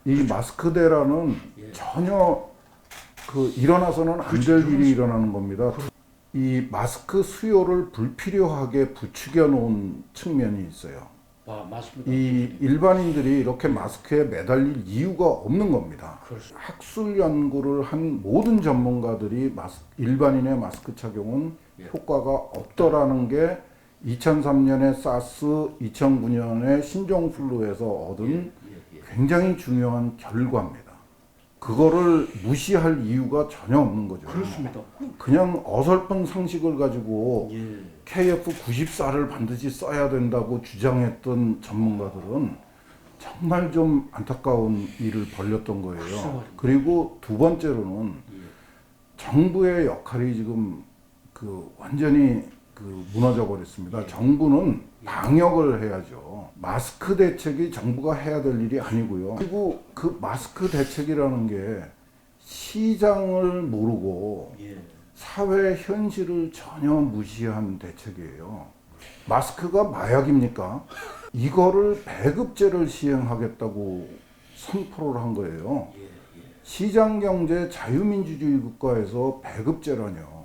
이 마스크대란은 예. 전혀 일어나서는 안 될 일이 일어나는 겁니다. 이 마스크 수요를 불필요하게 부추겨 놓은 측면이 있어요. 맞습니다. 이 일반인들이 이렇게 마스크에 매달릴 이유가 없는 겁니다. 그렇습니다. 학술 연구를 한 모든 전문가들이 일반인의 마스크 착용은 예. 효과가 없더라는 게 2003년에 사스, 2009년에 신종플루에서 얻은 굉장히 중요한 결과입니다. 그거를 무시할 이유가 전혀 없는 거죠. 그렇습니다. 그냥 어설픈 상식을 가지고 예. KF94를 반드시 써야 된다고 주장했던 전문가들은 정말 좀 안타까운 일을 벌였던 거예요. 그리고 두 번째로는 정부의 역할이 지금 완전히 무너져 버렸습니다. 정부는 방역을 해야죠. 마스크 대책이 정부가 해야 될 일이 아니고요. 그리고 그 마스크 대책이라는 게 시장을 모르고 사회 현실을 전혀 무시한 대책이에요. 마스크가 마약입니까? 이거를 배급제를 시행하겠다고 선포를 한 거예요. 시장경제 자유민주주의 국가에서 배급제라뇨.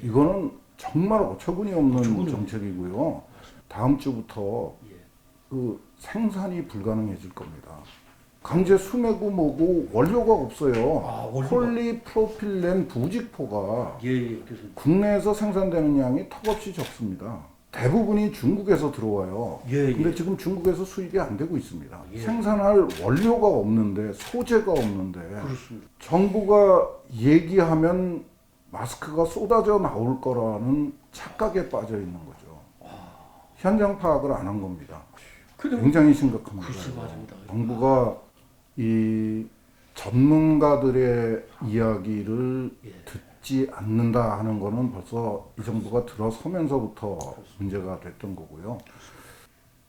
이거는 정말 어처구니 없는 정책이고요. 다음 주부터 생산이 불가능해질 겁니다. 강제 수매고 뭐고 원료가 없어요. 폴리프로필렌 부직포가 국내에서 생산되는 양이 턱없이 적습니다. 대부분이 중국에서 들어와요. 근데 지금 중국에서 수입이 안 되고 있습니다. 생산할 원료가 없는데, 소재가 없는데, 그렇습니다. 정부가 얘기하면 마스크가 쏟아져 나올 거라는 착각에 빠져 있는 거죠. 현장 파악을 안 한 겁니다. 굉장히 심각합니다. 맞습니다. 정부가 이 전문가들의 이야기를 듣지 않는다 하는 거는 벌써 이 정부가 들어서면서부터 문제가 됐던 거고요.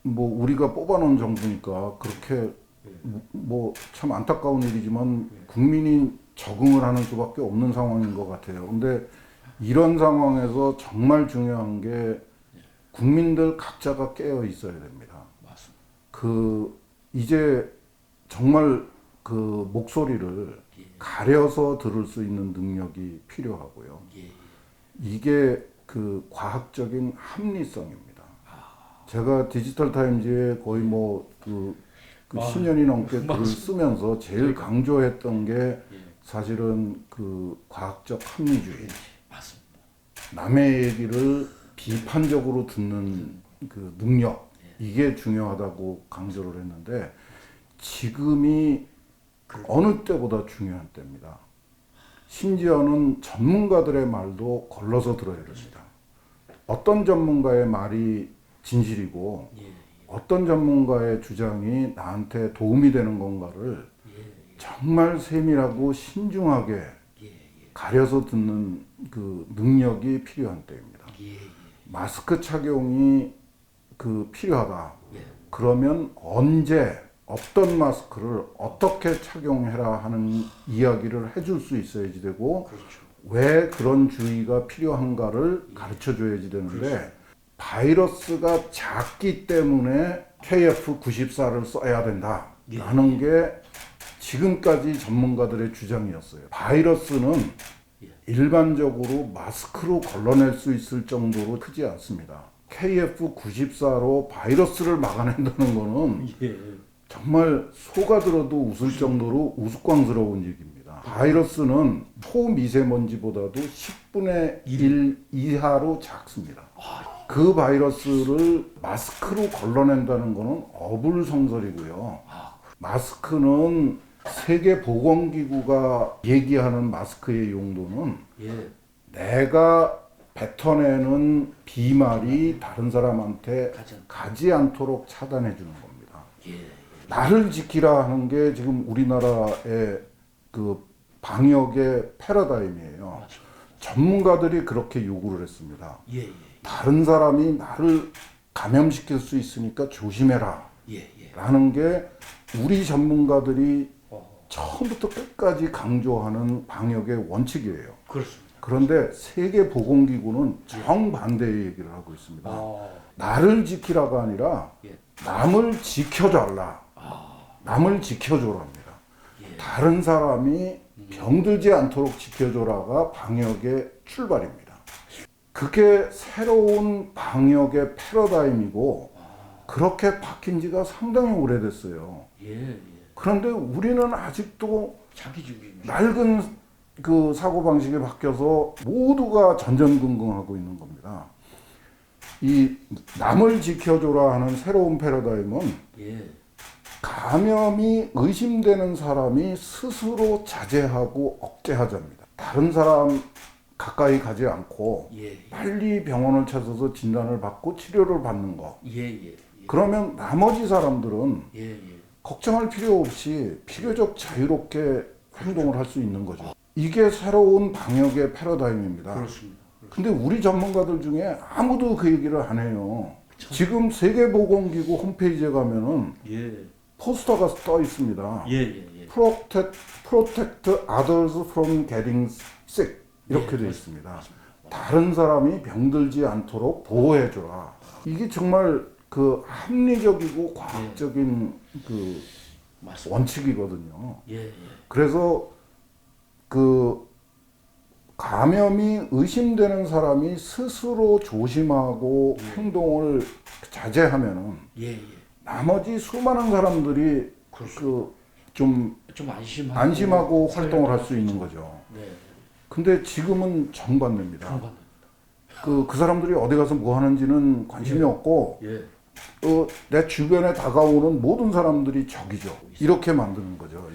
뭐 우리가 뽑아놓은 정부니까 그렇게 뭐 참 안타까운 일이지만 국민이 적응을 하는 수밖에 없는 상황인 것 같아요. 근데 이런 상황에서 정말 중요한 게 국민들 각자가 깨어 있어야 됩니다. 이제 정말 목소리를 가려서 들을 수 있는 능력이 필요하고요. 이게 과학적인 합리성입니다. 제가 디지털 타임즈에 거의 10년이 넘게 글을 쓰면서 제일 강조했던 게 사실은 과학적 합리주의. 남의 얘기를 비판적으로 듣는 능력. 이게 중요하다고 강조를 했는데 지금이 어느 때보다 중요한 때입니다. 심지어는 전문가들의 말도 걸러서 들어야 됩니다. 어떤 전문가의 말이 진실이고 어떤 전문가의 주장이 나한테 도움이 되는 건가를 정말 세밀하고 신중하게 가려서 듣는 능력이 필요한 때입니다. 마스크 착용이 필요하다. 그러면 언제 어떤 마스크를 어떻게 착용해라 하는 이야기를 해줄 수 있어야지 되고 왜 그런 주의가 필요한가를 가르쳐 줘야지 되는데 바이러스가 작기 때문에 KF94를 써야 된다라는 게 지금까지 전문가들의 주장이었어요. 바이러스는 일반적으로 마스크로 걸러낼 수 있을 정도로 크지 않습니다. KF94로 바이러스를 막아낸다는 거는 정말 속아 들어도 웃을 정도로 우스꽝스러운 얘기입니다. 바이러스는 초미세먼지보다도 10분의 1 이하로 작습니다. 그 바이러스를 마스크로 걸러낸다는 거는 어불성설이고요. 마스크는 세계보건기구가 얘기하는 마스크의 용도는 내가 뱉어내는 비말이 다른 사람한테 가지 않도록 차단해 주는 겁니다. 나를 지키라 하는 게 지금 우리나라의 방역의 패러다임이에요. 전문가들이 그렇게 요구를 했습니다. 다른 사람이 나를 감염시킬 수 있으니까 조심해라 라는 게 우리 전문가들이 처음부터 끝까지 강조하는 방역의 원칙이에요. 그렇습니다. 그런데 세계보건기구는 정반대의 얘기를 하고 있습니다. 나를 지키라가 아니라 남을 지켜달라. 남을 지켜줘랍니다. 예. 다른 사람이 병들지 않도록 지켜줘라가 방역의 출발입니다. 그게 새로운 방역의 패러다임이고 그렇게 바뀐 지가 상당히 오래됐어요. 예, 예. 그런데 우리는 아직도 자기 준비. 낡은 그 사고방식에 바뀌어서 모두가 전전긍긍하고 있는 겁니다. 이 남을 지켜줘라 하는 새로운 패러다임은 예. 감염이 의심되는 사람이 스스로 자제하고 억제하자입니다. 다른 사람 가까이 가지 않고 예, 예. 빨리 병원을 찾아서 진단을 받고 치료를 받는 거. 예, 예. 예. 그러면 나머지 사람들은 예, 예. 걱정할 필요 없이 비교적 자유롭게 행동을 할 수 있는 거죠. 이게 새로운 방역의 패러다임입니다. 그렇습니다. 근데 우리 전문가들 중에 아무도 그 얘기를 안 해요. 지금 세계보건기구 홈페이지에 가면은 예. 포스터가 떠 있습니다. 예, 예, 예. Protect others from getting sick 이렇게 예, 되어 있습니다. 다른 사람이 병들지 않도록 보호해줘라. 이게 정말 그 합리적이고 과학적인 그 맞습니다. 원칙이거든요. 예, 예. 그래서 그 감염이 의심되는 사람이 스스로 조심하고 행동을 자제하면은 예, 예. 나머지 수많은 사람들이 그 좀 안심하고 활동을 할 수 있는 거죠. 네. 근데 지금은 정반대입니다. 정반대. 그 사람들이 어디 가서 뭐 하는지는 관심이 없고 예. 내 주변에 다가오는 모든 사람들이 적이죠. 이렇게 만드는 거죠.